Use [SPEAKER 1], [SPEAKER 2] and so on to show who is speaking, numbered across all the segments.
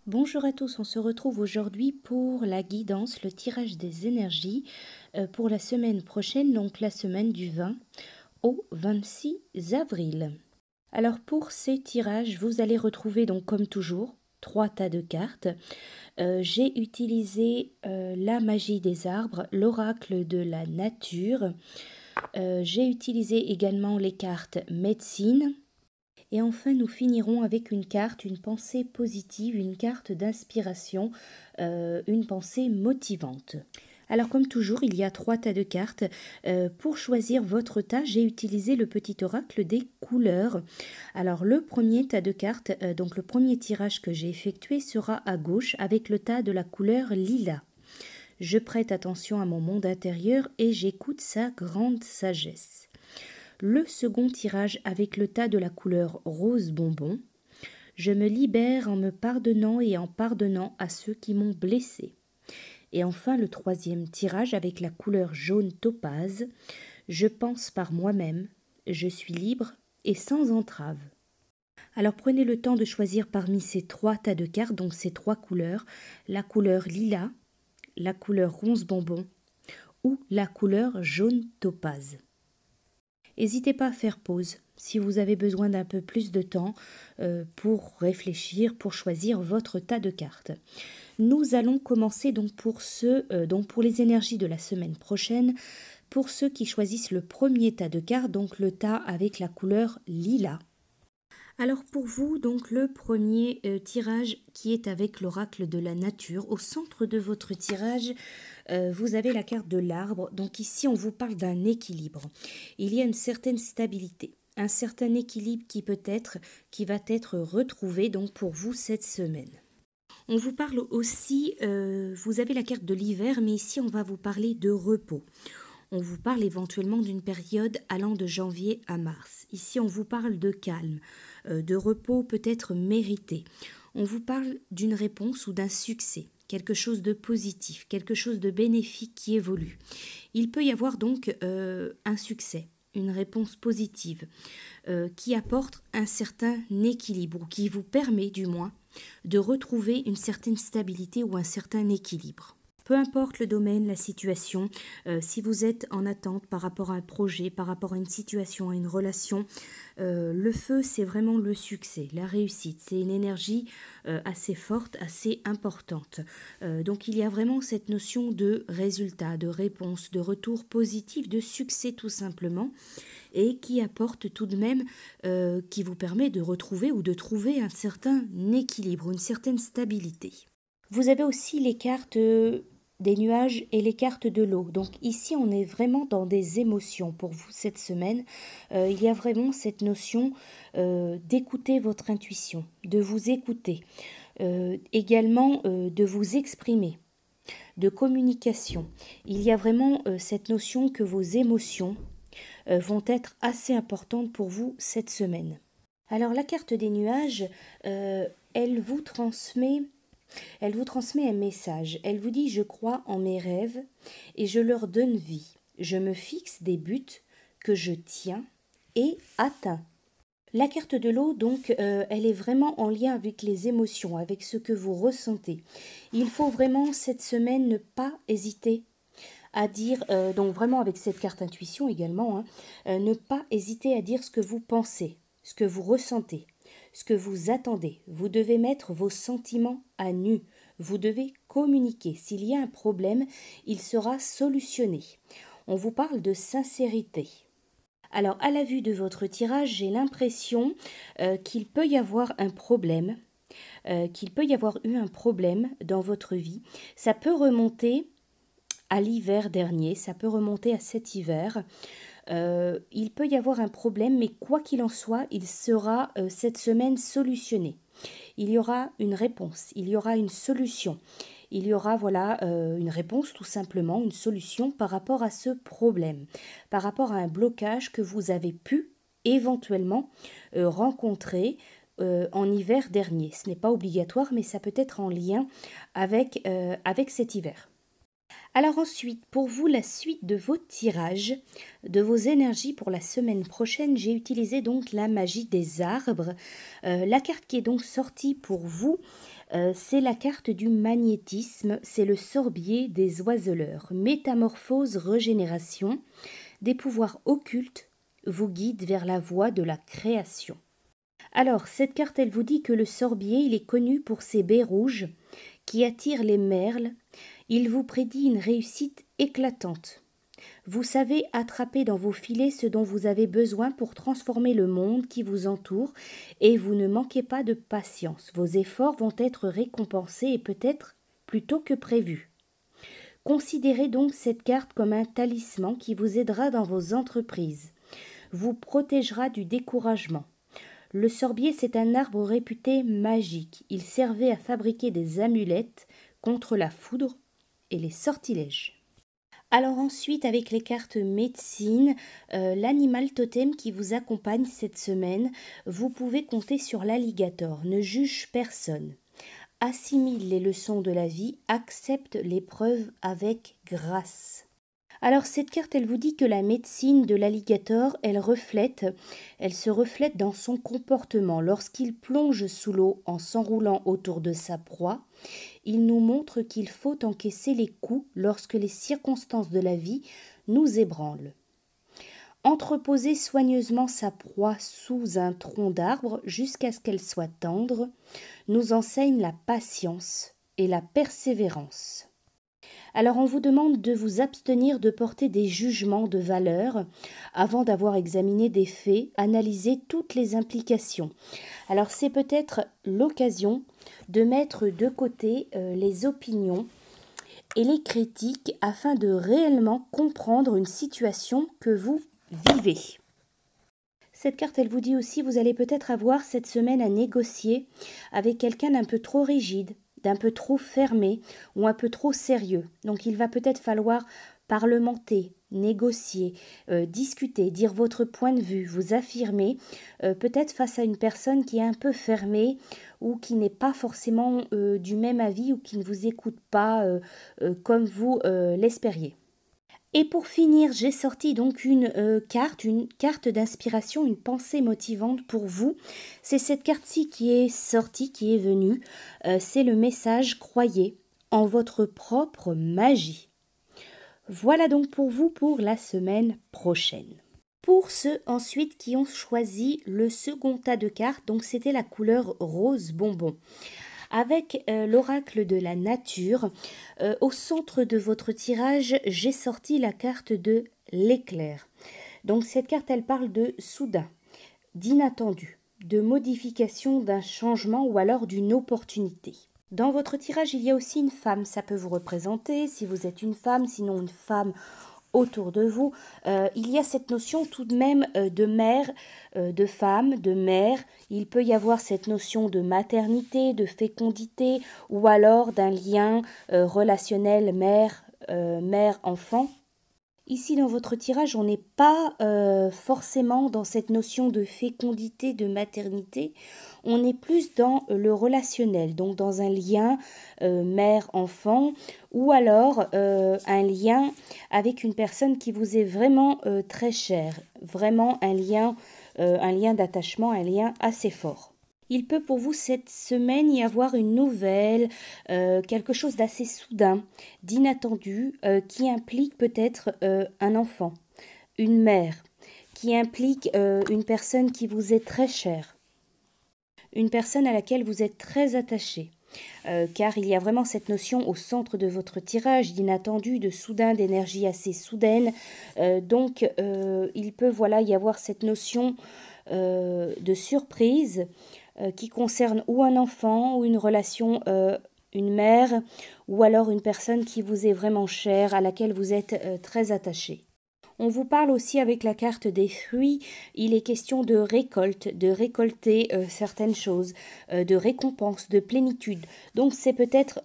[SPEAKER 1] Bonjour à tous, on se retrouve aujourd'hui pour la guidance, le tirage des énergies pour la semaine prochaine, donc la semaine du 20 au 26 avril. Alors pour ces tirages, vous allez retrouver donc comme toujours 3 tas de cartes. J'ai utilisé la magie des arbres, l'oracle de la nature. J'ai utilisé également les cartes médecine. Et enfin, nous finirons avec une carte, une pensée positive, une carte d'inspiration, une pensée motivante. Alors comme toujours, il y a 3 tas de cartes. Pour choisir votre tas, j'ai utilisé le petit oracle des couleurs. Alors le premier tas de cartes, donc le premier tirage que j'ai effectué sera à gauche avec le tas de la couleur lilas. Je prête attention à mon monde intérieur et j'écoute sa grande sagesse. Le second tirage avec le tas de la couleur rose bonbon. Je me libère en me pardonnant et en pardonnant à ceux qui m'ont blessé. Et enfin le troisième tirage avec la couleur jaune topaze. Je pense par moi-même, je suis libre et sans entrave. Alors prenez le temps de choisir parmi ces 3 tas de cartes, donc ces 3 couleurs, la couleur lilas, la couleur rose bonbon ou la couleur jaune topaze. N'hésitez pas à faire pause si vous avez besoin d'un peu plus de temps pour réfléchir, pour choisir votre tas de cartes. Nous allons commencer donc pour les énergies de la semaine prochaine, pour ceux qui choisissent le premier tas de cartes, donc le tas avec la couleur lilas. Alors pour vous, donc le premier tirage qui est avec l'oracle de la nature, au centre de votre tirage, vous avez la carte de l'arbre. Donc ici, on vous parle d'un équilibre. Il y a une certaine stabilité, un certain équilibre qui va être retrouvé donc pour vous cette semaine. On vous parle aussi, vous avez la carte de l'hiver, mais ici on va vous parler de repos. On vous parle éventuellement d'une période allant de janvier à mars. Ici, on vous parle de calme, de repos peut-être mérité. On vous parle d'une réponse ou d'un succès, quelque chose de positif, quelque chose de bénéfique qui évolue. Il peut y avoir donc un succès, une réponse positive qui apporte un certain équilibre, ou qui vous permet du moins de retrouver une certaine stabilité ou un certain équilibre. Peu importe le domaine, la situation, si vous êtes en attente par rapport à un projet, par rapport à une situation, à une relation, le feu, c'est vraiment le succès, la réussite. C'est une énergie assez forte, assez importante. Donc il y a vraiment cette notion de résultat, de réponse, de retour positif, de succès tout simplement, et qui apporte tout de même, qui vous permet de retrouver ou de trouver un certain équilibre, une certaine stabilité. Vous avez aussi les cartes des nuages et les cartes de l'eau. Donc ici, on est vraiment dans des émotions pour vous cette semaine. Il y a vraiment cette notion d'écouter votre intuition, de vous écouter, également de vous exprimer, de communication. Il y a vraiment cette notion que vos émotions vont être assez importantes pour vous cette semaine. Alors la carte des nuages, elle vous transmet un message. Elle vous dit: je crois en mes rêves et je leur donne vie. Je me fixe des buts que je tiens et atteins. La carte de l'eau, donc, elle est vraiment en lien avec les émotions, avec ce que vous ressentez. Il faut vraiment cette semaine ne pas hésiter à dire, donc vraiment avec cette carte intuition également, ne pas hésiter à dire ce que vous pensez, ce que vous ressentez, ce que vous attendez. Vous devez mettre vos sentiments à nu. Vous devez communiquer. S'il y a un problème, il sera solutionné. On vous parle de sincérité. Alors, à la vue de votre tirage, j'ai l'impression qu'il peut y avoir un problème, qu'il peut y avoir eu un problème dans votre vie. Ça peut remonter à l'hiver dernier, ça peut remonter à cet hiver. Il peut y avoir un problème, mais quoi qu'il en soit, il sera cette semaine solutionné. Il y aura une réponse, il y aura une solution. Il y aura une réponse tout simplement, une solution par rapport à ce problème, par rapport à un blocage que vous avez pu éventuellement rencontrer en hiver dernier. Ce n'est pas obligatoire, mais ça peut être en lien avec cet hiver. Alors ensuite, pour vous, la suite de vos tirages, de vos énergies pour la semaine prochaine, j'ai utilisé donc la magie des arbres. La carte qui est donc sortie pour vous, C'est la carte du magnétisme, c'est le sorbier des oiseleurs. Métamorphose, régénération, des pouvoirs occultes vous guident vers la voie de la création. Alors, cette carte, elle vous dit que le sorbier, il est connu pour ses baies rouges qui attirent les merles. Il vous prédit une réussite éclatante. Vous savez attraper dans vos filets ce dont vous avez besoin pour transformer le monde qui vous entoure et vous ne manquez pas de patience. Vos efforts vont être récompensés et peut-être plus tôt que prévu. Considérez donc cette carte comme un talisman qui vous aidera dans vos entreprises, vous protégera du découragement. Le sorbier, c'est un arbre réputé magique. Il servait à fabriquer des amulettes contre la foudre et les sortilèges. Alors ensuite, avec les cartes médecine, l'animal totem qui vous accompagne cette semaine, vous pouvez compter sur l'alligator. Ne juge personne. Assimile les leçons de la vie, accepte l'épreuve avec grâce. Alors cette carte, elle vous dit que la médecine de l'alligator, elle se reflète dans son comportement. Lorsqu'il plonge sous l'eau en s'enroulant autour de sa proie, il nous montre qu'il faut encaisser les coups lorsque les circonstances de la vie nous ébranlent. Entreposer soigneusement sa proie sous un tronc d'arbre jusqu'à ce qu'elle soit tendre nous enseigne la patience et la persévérance. Alors on vous demande de vous abstenir de porter des jugements de valeur avant d'avoir examiné des faits, analysé toutes les implications. Alors c'est peut-être l'occasion de mettre de côté les opinions et les critiques afin de réellement comprendre une situation que vous vivez. Cette carte, elle vous dit aussi, vous allez peut-être avoir cette semaine à négocier avec quelqu'un d'un peu trop rigide, d'un peu trop fermé ou un peu trop sérieux. Donc il va peut-être falloir parlementer, négocier, discuter, dire votre point de vue, vous affirmer, peut-être face à une personne qui est un peu fermée ou qui n'est pas forcément du même avis ou qui ne vous écoute pas comme vous l'espériez. Et pour finir, j'ai sorti donc une carte d'inspiration, une pensée motivante pour vous. C'est cette carte-ci qui est sortie, qui est venue. C'est le message « Croyez en votre propre magie ». Voilà donc pour vous pour la semaine prochaine. Pour ceux ensuite qui ont choisi le second tas de cartes, donc c'était la couleur rose bonbon. Avec l'oracle de la nature, au centre de votre tirage, j'ai sorti la carte de l'éclair. Donc cette carte, elle parle de soudain, d'inattendu, de modification, d'un changement ou alors d'une opportunité. Dans votre tirage, il y a aussi une femme, ça peut vous représenter, si vous êtes une femme, sinon une femme autour de vous, il y a cette notion tout de même de mère, de femme, de mère. Il peut y avoir cette notion de maternité, de fécondité ou alors d'un lien relationnel mère-enfant. Ici, dans votre tirage, on n'est pas forcément dans cette notion de fécondité, de maternité. On est plus dans le relationnel, donc dans un lien mère-enfant ou alors un lien avec une personne qui vous est vraiment très chère, vraiment un lien d'attachement, un lien assez fort. Il peut pour vous cette semaine y avoir une nouvelle, quelque chose d'assez soudain, d'inattendu, qui implique peut-être un enfant, une mère, qui implique une personne qui vous est très chère, une personne à laquelle vous êtes très attaché. Car il y a vraiment cette notion au centre de votre tirage d'inattendu, de soudain, d'énergie assez soudaine. Donc il peut y avoir cette notion de surprise qui concerne ou un enfant ou une relation, une mère ou alors une personne qui vous est vraiment chère, à laquelle vous êtes très attaché. On vous parle aussi avec la carte des fruits, il est question de récolte, de récolter certaines choses, de récompense, de plénitude. Donc c'est peut-être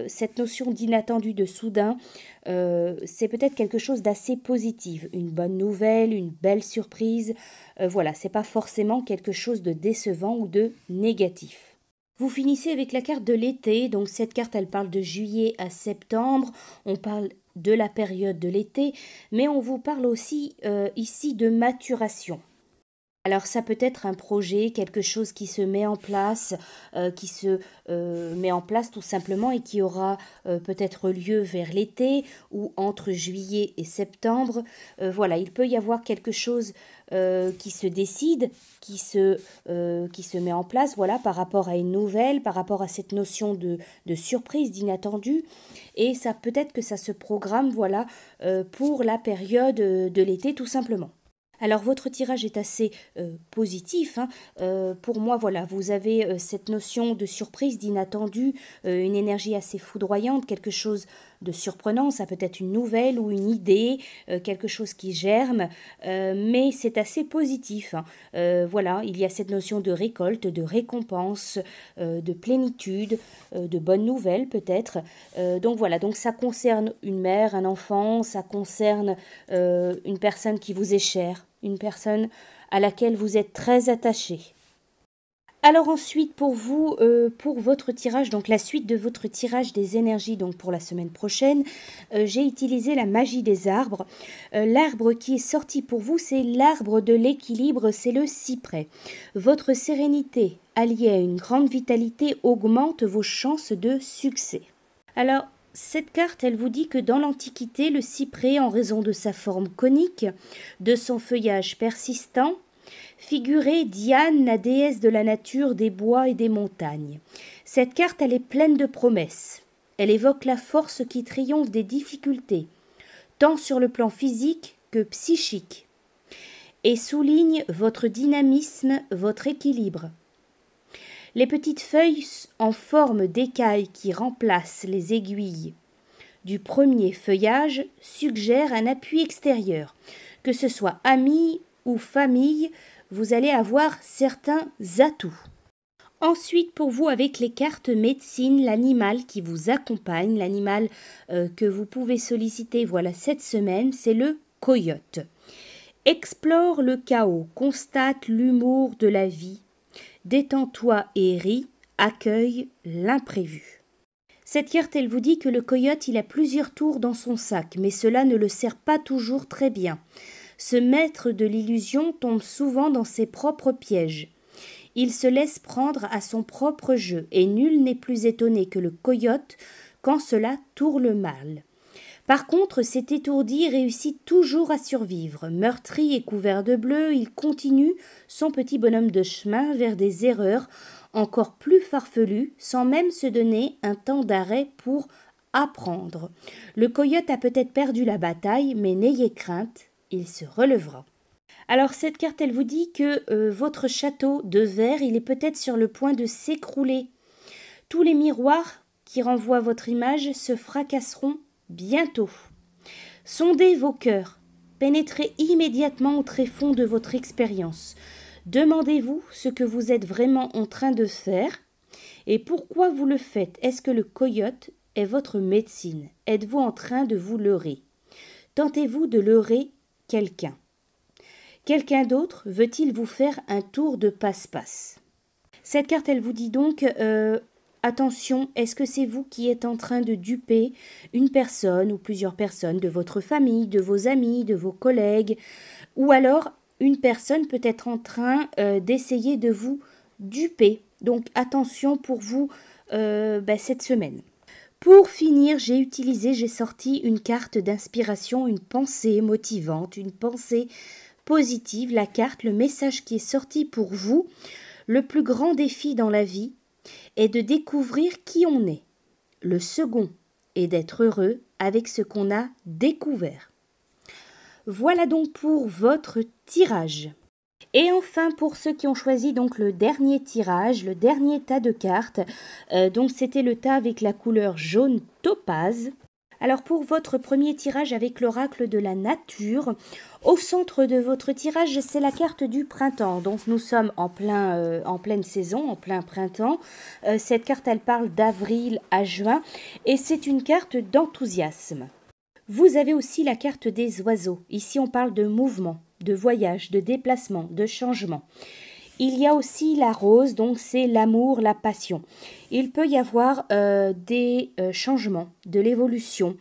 [SPEAKER 1] cette notion d'inattendu, de soudain, c'est peut-être quelque chose d'assez positif, une bonne nouvelle, une belle surprise. Voilà, c'est pas forcément quelque chose de décevant ou de négatif. Vous finissez avec la carte de l'été, donc cette carte elle parle de juillet à septembre, on parle de la période de l'été, mais on vous parle aussi ici de maturation. Alors ça peut être un projet, quelque chose qui se met en place, met en place tout simplement et qui aura peut-être lieu vers l'été ou entre juillet et septembre. Voilà, il peut y avoir quelque chose qui se décide, qui se met en place, voilà, par rapport à une nouvelle, par rapport à cette notion de surprise, d'inattendu. Et ça peut-être que ça se programme, voilà, pour la période de l'été tout simplement. Alors votre tirage est assez positif, hein. Pour moi, voilà, vous avez cette notion de surprise, d'inattendu, une énergie assez foudroyante, quelque chose de surprenant, ça peut être une nouvelle ou une idée, quelque chose qui germe, mais c'est assez positif, hein. Voilà, il y a cette notion de récolte, de récompense, de plénitude, de bonnes nouvelles peut-être. Donc voilà, donc ça concerne une mère, un enfant, ça concerne une personne qui vous est chère, une personne à laquelle vous êtes très attaché. Alors ensuite pour vous, pour votre tirage, donc la suite de votre tirage des énergies donc pour la semaine prochaine, j'ai utilisé la magie des arbres. L'arbre qui est sorti pour vous, c'est l'arbre de l'équilibre, c'est le cyprès. Votre sérénité alliée à une grande vitalité augmente vos chances de succès. Alors cette carte, elle vous dit que dans l'Antiquité, le cyprès, en raison de sa forme conique, de son feuillage persistant, figurait Diane, la déesse de la nature, des bois et des montagnes. Cette carte, elle est pleine de promesses. Elle évoque la force qui triomphe des difficultés, tant sur le plan physique que psychique, et souligne votre dynamisme, votre équilibre. Les petites feuilles en forme d'écailles qui remplacent les aiguilles du premier feuillage suggèrent un appui extérieur. Que ce soit amis ou famille, vous allez avoir certains atouts. Ensuite, pour vous, avec les cartes médecine, l'animal qui vous accompagne, l'animal que vous pouvez solliciter, voilà, cette semaine, c'est le coyote. Explore le chaos, constate l'humour de la vie. Détends-toi et ris, accueille l'imprévu. Cette carte, elle vous dit que le coyote, il a plusieurs tours dans son sac, mais cela ne le sert pas toujours très bien. Ce maître de l'illusion tombe souvent dans ses propres pièges. Il se laisse prendre à son propre jeu, et nul n'est plus étonné que le coyote quand cela tourne mal. Par contre, cet étourdi réussit toujours à survivre. Meurtri et couvert de bleu, il continue son petit bonhomme de chemin vers des erreurs encore plus farfelues, sans même se donner un temps d'arrêt pour apprendre. Le coyote a peut-être perdu la bataille, mais n'ayez crainte, il se relèvera. Alors cette carte, elle vous dit que votre château de verre, il est peut-être sur le point de s'écrouler. Tous les miroirs qui renvoient votre image se fracasseront bientôt. Sondez vos cœurs, pénétrez immédiatement au tréfonds de votre expérience. Demandez-vous ce que vous êtes vraiment en train de faire et pourquoi vous le faites. Est-ce que le coyote est votre médecine? Êtes-vous en train de vous leurrer? Tentez-vous de leurrer quelqu'un? Quelqu'un d'autre veut-il vous faire un tour de passe-passe? Cette carte, elle vous dit donc attention, est-ce que c'est vous qui êtes en train de duper une personne ou plusieurs personnes de votre famille, de vos amis, de vos collègues, ou alors une personne peut être en train d'essayer de vous duper. Donc attention pour vous cette semaine. Pour finir, j'ai sorti une carte d'inspiration, une pensée motivante, une pensée positive, la carte, le message qui est sorti pour vous. Le plus grand défi dans la vie est de découvrir qui on est. Le second est d'être heureux avec ce qu'on a découvert. Voilà donc pour votre tirage. Et enfin, pour ceux qui ont choisi donc le dernier tirage, le dernier tas de cartes, donc c'était le tas avec la couleur jaune topaze. Alors pour votre premier tirage avec l'oracle de la nature, au centre de votre tirage, c'est la carte du printemps. Donc nous sommes en pleine saison, en plein printemps. Cette carte, elle parle d'avril à juin et c'est une carte d'enthousiasme. Vous avez aussi la carte des oiseaux. Ici, on parle de mouvement, de voyage, de déplacement, de changement. Il y a aussi la rose, donc c'est l'amour, la passion. Il peut y avoir des changements, de l'évolution,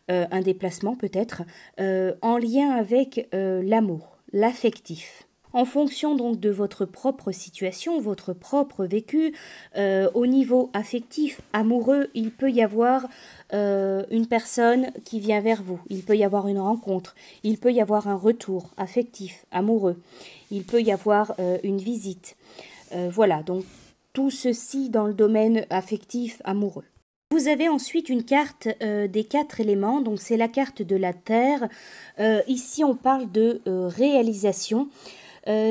[SPEAKER 1] un déplacement peut-être, en lien avec l'amour, l'affectif. En fonction donc de votre propre situation, votre propre vécu, au niveau affectif, amoureux, il peut y avoir une personne qui vient vers vous, il peut y avoir une rencontre, il peut y avoir un retour affectif, amoureux, il peut y avoir une visite. Voilà, donc tout ceci dans le domaine affectif, amoureux. Vous avez ensuite une carte des 4 éléments, donc c'est la carte de la Terre. Ici, on parle de réalisation.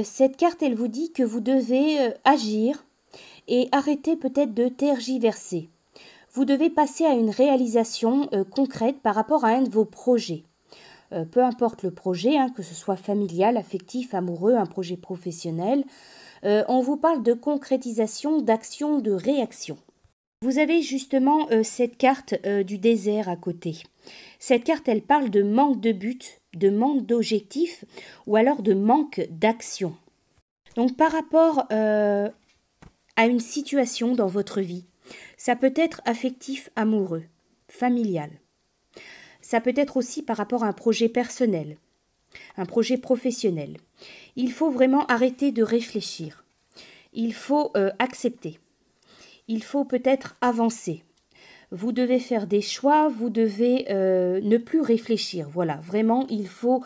[SPEAKER 1] Cette carte, elle vous dit que vous devez agir et arrêter peut-être de tergiverser. Vous devez passer à une réalisation concrète par rapport à un de vos projets. Peu importe le projet, que ce soit familial, affectif, amoureux, un projet professionnel. On vous parle de concrétisation, d'action, de réaction. Vous avez justement cette carte du désert à côté. Cette carte, elle parle de manque de but, de manque d'objectif ou alors de manque d'action. Donc par rapport à une situation dans votre vie, ça peut être affectif, amoureux, familial. Ça peut être aussi par rapport à un projet personnel, un projet professionnel. Il faut vraiment arrêter de réfléchir. Il faut accepter. Il faut peut-être avancer. Vous devez faire des choix, vous devez ne plus réfléchir. Voilà, vraiment, il faut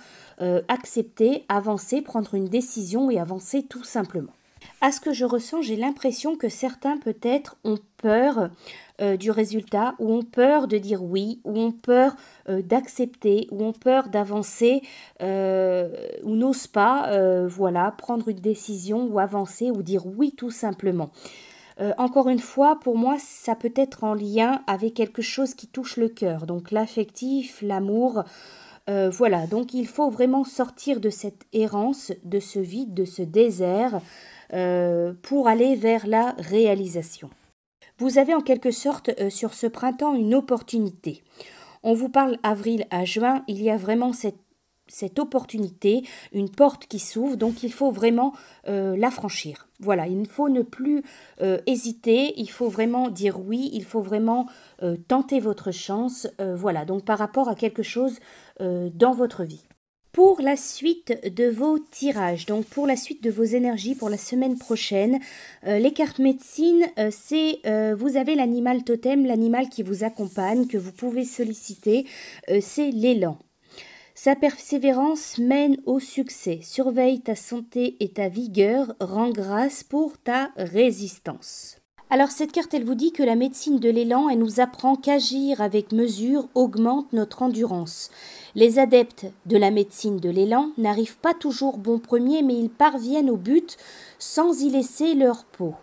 [SPEAKER 1] accepter, avancer, prendre une décision et avancer tout simplement. À ce que je ressens, j'ai l'impression que certains peut-être ont peur du résultat, ou ont peur de dire oui, ou ont peur d'accepter, ou ont peur d'avancer, ou n'osent pas voilà, prendre une décision ou avancer ou dire oui tout simplement. Encore une fois, pour moi, ça peut être en lien avec quelque chose qui touche le cœur, donc l'affectif, l'amour. Voilà, donc il faut vraiment sortir de cette errance, de ce vide, de ce désert, pour aller vers la réalisation. Vous avez en quelque sorte sur ce printemps une opportunité. On vous parle avril à juin, il y a vraiment cette opportunité, une porte qui s'ouvre, donc il faut vraiment la franchir. Voilà, il faut ne plus hésiter, il faut vraiment dire oui, il faut vraiment tenter votre chance. Voilà, donc par rapport à quelque chose dans votre vie. Pour la suite de vos tirages, donc pour la suite de vos énergies pour la semaine prochaine, les cartes médecine, c'est vous avez l'animal totem, l'animal qui vous accompagne, que vous pouvez solliciter, c'est l'élan. Sa persévérance mène au succès. Surveille ta santé et ta vigueur. Rends grâce pour ta résistance. Alors cette carte, elle vous dit que la médecine de l'élan, elle nous apprend qu'agir avec mesure augmente notre endurance. Les adeptes de la médecine de l'élan n'arrivent pas toujours bon premier, mais ils parviennent au but sans y laisser leur peau.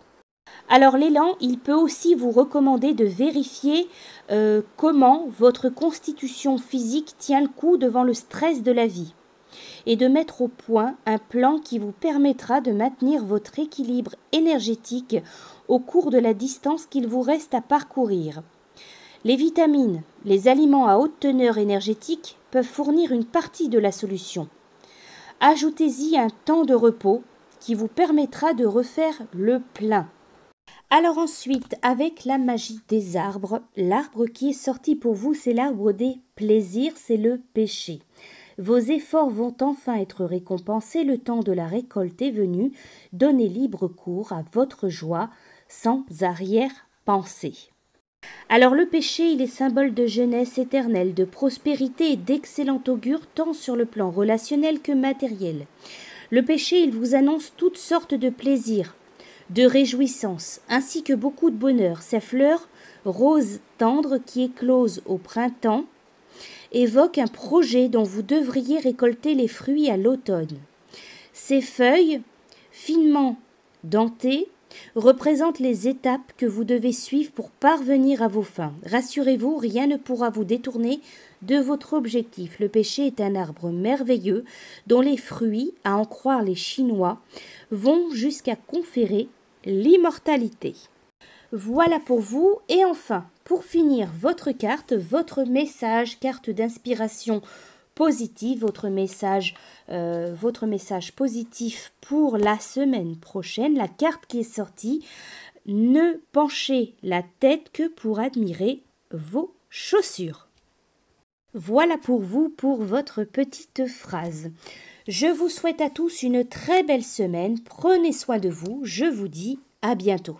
[SPEAKER 1] Alors l'élan, il peut aussi vous recommander de vérifier comment votre constitution physique tient le coup devant le stress de la vie et de mettre au point un plan qui vous permettra de maintenir votre équilibre énergétique au cours de la distance qu'il vous reste à parcourir. Les vitamines, les aliments à haute teneur énergétique peuvent fournir une partie de la solution. Ajoutez-y un temps de repos qui vous permettra de refaire le plein. Alors ensuite, avec la magie des arbres, l'arbre qui est sorti pour vous, c'est l'arbre des plaisirs, c'est le péché. Vos efforts vont enfin être récompensés, le temps de la récolte est venu, donnez libre cours à votre joie sans arrière-pensée. Alors le péché, il est symbole de jeunesse éternelle, de prospérité et d'excellent augure tant sur le plan relationnel que matériel. Le péché, il vous annonce toutes sortes de plaisirs, de réjouissance, ainsi que beaucoup de bonheur. Sa fleur, rose tendre qui éclose au printemps, évoque un projet dont vous devriez récolter les fruits à l'automne. Ses feuilles, finement dentées, représentent les étapes que vous devez suivre pour parvenir à vos fins. Rassurez-vous, rien ne pourra vous détourner de votre objectif. Le péché est un arbre merveilleux dont les fruits, à en croire les Chinois, vont jusqu'à conférer l'immortalité. Voilà pour vous. Et enfin, pour finir, votre carte, votre message, carte d'inspiration positive, votre message positif pour la semaine prochaine. La carte qui est sortie, ne penchez la tête que pour admirer vos chaussures. Voilà pour vous, pour votre petite phrase. Je vous souhaite à tous une très belle semaine. Prenez soin de vous. Je vous dis à bientôt.